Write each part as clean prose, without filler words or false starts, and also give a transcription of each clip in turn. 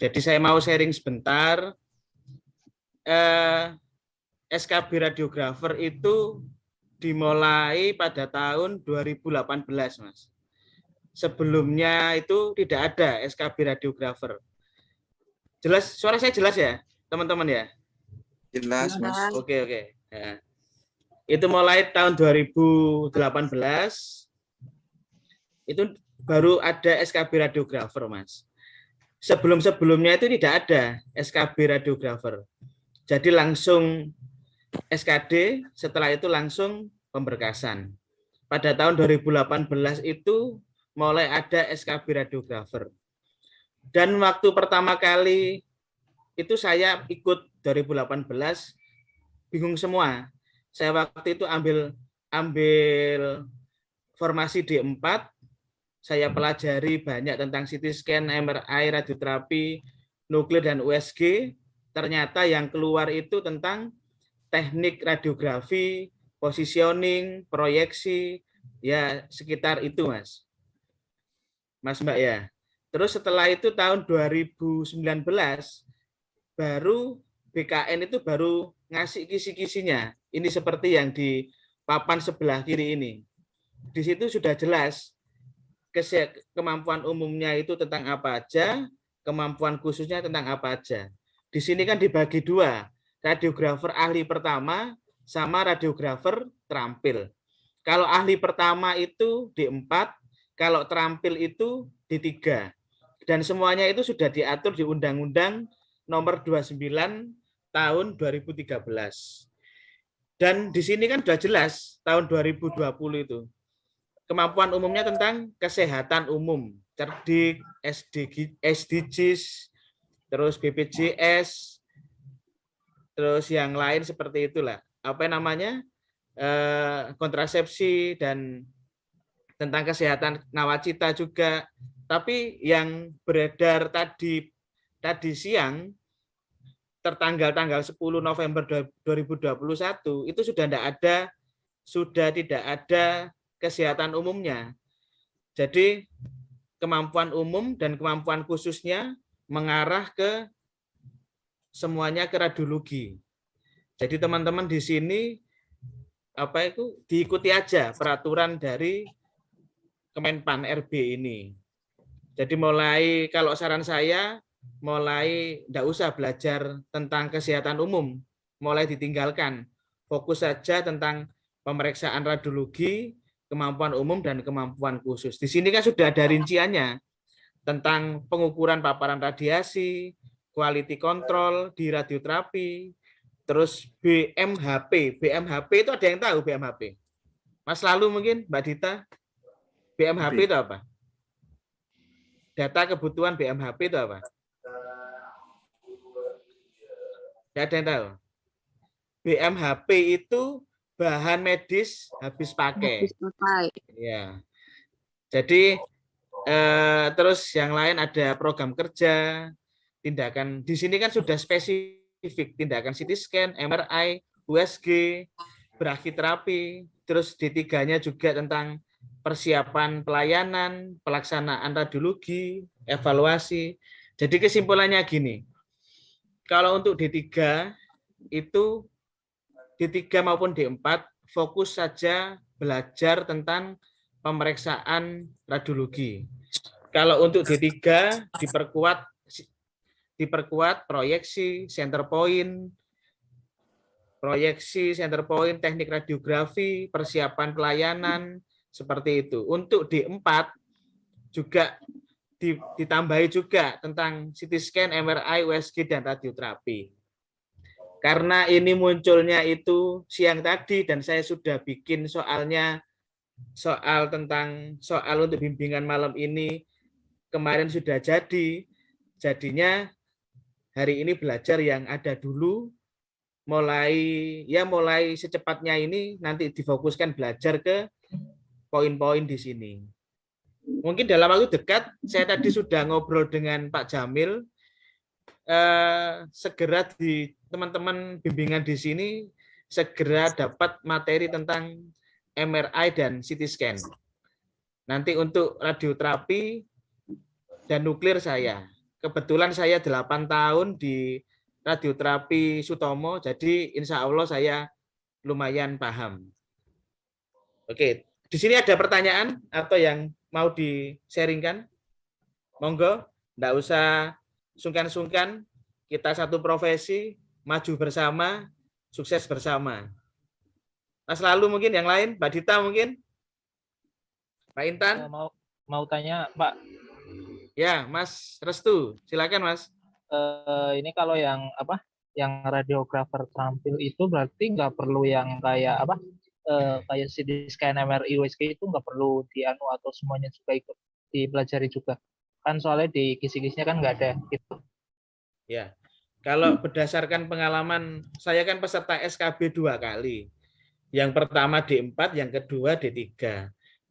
Jadi saya mau sharing sebentar. SKB radiografer itu dimulai pada tahun 2018, Mas. Sebelumnya itu tidak ada SKB radiografer. Jelas, suara saya jelas ya, teman-teman ya? Jelas, Mas. Oke. Ya. Itu mulai tahun 2018, itu baru ada SKB radiografer, Mas. Sebelum-sebelumnya itu tidak ada SKB radiografer. Jadi langsung SKD, setelah itu langsung pemberkasan. Pada tahun 2018 itu mulai ada SKB radiografer. Dan waktu pertama kali itu saya ikut 2018, bingung semua. Saya waktu itu ambil formasi D4, saya pelajari banyak tentang CT scan, MRI, radioterapi, nuklir, dan USG. Ternyata yang keluar itu tentang teknik radiografi, positioning, proyeksi, ya sekitar itu, Mas Mbak ya. Terus setelah itu tahun 2019 baru BKN itu baru ngasih kisi-kisinya. Ini seperti yang di papan sebelah kiri ini. Di situ sudah jelas kemampuan umumnya itu tentang apa aja, kemampuan khususnya tentang apa aja. Di sini kan dibagi dua, radiografer ahli pertama sama radiografer terampil. Kalau ahli pertama itu D4, kalau terampil itu D3. Dan semuanya itu sudah diatur di Undang-Undang Nomor 29 tahun 2013. Dan di sini kan sudah jelas tahun 2020 itu. Kemampuan umumnya tentang kesehatan umum, cerdik, SDGs, terus BPJS, terus yang lain seperti itulah. Apa namanya? Kontrasepsi dan tentang kesehatan nawacita juga. Tapi yang beredar tadi siang tertanggal 10 November 2021 itu sudah tidak ada kesehatan umumnya. Jadi kemampuan umum dan kemampuan khususnya mengarah ke semuanya ke radiologi. Jadi teman-teman di sini diikuti aja peraturan dari Kemenpan RB ini. Jadi mulai kalau saran saya mulai tidak usah belajar tentang kesehatan umum, mulai ditinggalkan. Fokus saja tentang pemeriksaan radiologi, kemampuan umum dan kemampuan khusus. Di sini kan sudah ada rinciannya tentang pengukuran paparan radiasi, quality control di radioterapi, terus BMHP. BMHP itu ada yang tahu BMHP? Mas Lalu mungkin, Mbak Dita, BMHP itu apa? Data kebutuhan BMHP itu apa? Tidak ada yang tahu. BMHP itu bahan medis habis pakai. Ya. Jadi terus yang lain ada program kerja, tindakan di sini kan sudah spesifik, tindakan CT scan, MRI, USG, brachyterapi, terus D3-nya juga tentang persiapan pelayanan, pelaksanaan radiologi, evaluasi. Jadi kesimpulannya gini, kalau untuk D3 itu D3 maupun D4 fokus saja belajar tentang pemeriksaan radiologi. Kalau untuk D3 diperkuat proyeksi, center point, teknik radiografi, persiapan pelayanan, seperti itu. Untuk D4 juga ditambahi juga tentang CT scan, MRI, USG, dan radioterapi. Karena ini munculnya itu siang tadi dan saya sudah bikin soal untuk bimbingan malam ini kemarin sudah jadinya hari ini belajar yang ada dulu, mulai secepatnya ini nanti difokuskan belajar ke poin-poin di sini. Mungkin dalam waktu dekat saya tadi sudah ngobrol dengan Pak Jamil, segera di teman-teman bimbingan di sini segera dapat materi tentang MRI dan CT scan. Nanti untuk radioterapi dan nuklir saya. kebetulan saya 8 tahun di radioterapi Sutomo, jadi insya Allah saya lumayan paham. Oke, di sini ada pertanyaan atau yang mau di-sharingkan? Monggo, enggak usah sungkan-sungkan, kita satu profesi, maju bersama, sukses bersama. Mas Lalu mungkin yang lain, Mbak Dita mungkin? Pak Intan? Mau tanya, Pak. Ya, Mas Restu, silakan Mas. Ini kalau yang apa? Yang radiografer terampil itu berarti nggak perlu yang kayak apa? Kayak CT scan, MRI, USG itu nggak perlu dianu atau semuanya juga ikut dipelajari juga. Kan soalnya di kisi-kisinya kan nggak ada gitu. Ya, kalau berdasarkan pengalaman, saya kan peserta SKB 2 kali. Yang pertama D4, yang kedua D3.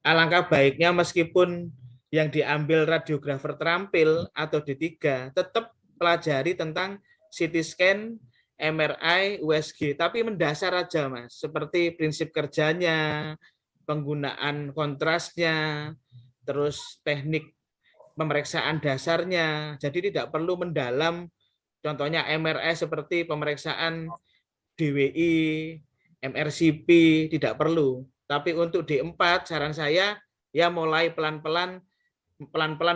Alangkah baiknya meskipun yang diambil radiografer terampil atau D3, tetap pelajari tentang CT scan, MRI, USG, tapi mendasar aja Mas, seperti prinsip kerjanya, penggunaan kontrasnya, terus teknik pemeriksaan dasarnya, jadi tidak perlu mendalam, contohnya MRI seperti pemeriksaan DWI, MRCP, tidak perlu. Tapi untuk D4, saran saya, ya mulai pelan-pelan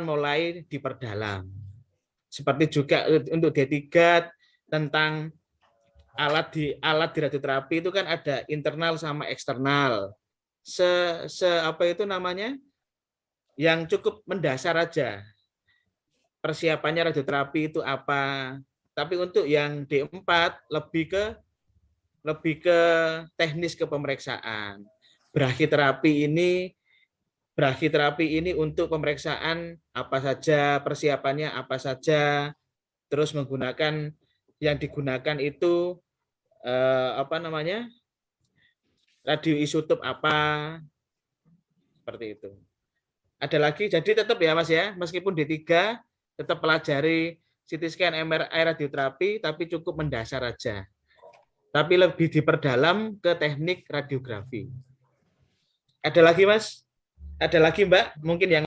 mulai diperdalam. Seperti juga untuk D3 tentang alat di radioterapi itu kan ada internal sama eksternal. Apa itu namanya? Yang cukup mendasar aja. Persiapannya radioterapi itu apa? Tapi untuk yang D4 lebih ke teknis ke pemeriksaan. Brachyterapi ini untuk pemeriksaan apa saja, persiapannya apa saja, terus menggunakan yang digunakan itu apa namanya, radioisotop apa, seperti itu. Ada lagi, jadi tetap ya Mas ya, meskipun D3 tetap pelajari CT scan, MRI, radioterapi, tapi cukup mendasar aja. Tapi lebih diperdalam ke teknik radiografi. Ada lagi Mas? Ada lagi Mbak? Mungkin yang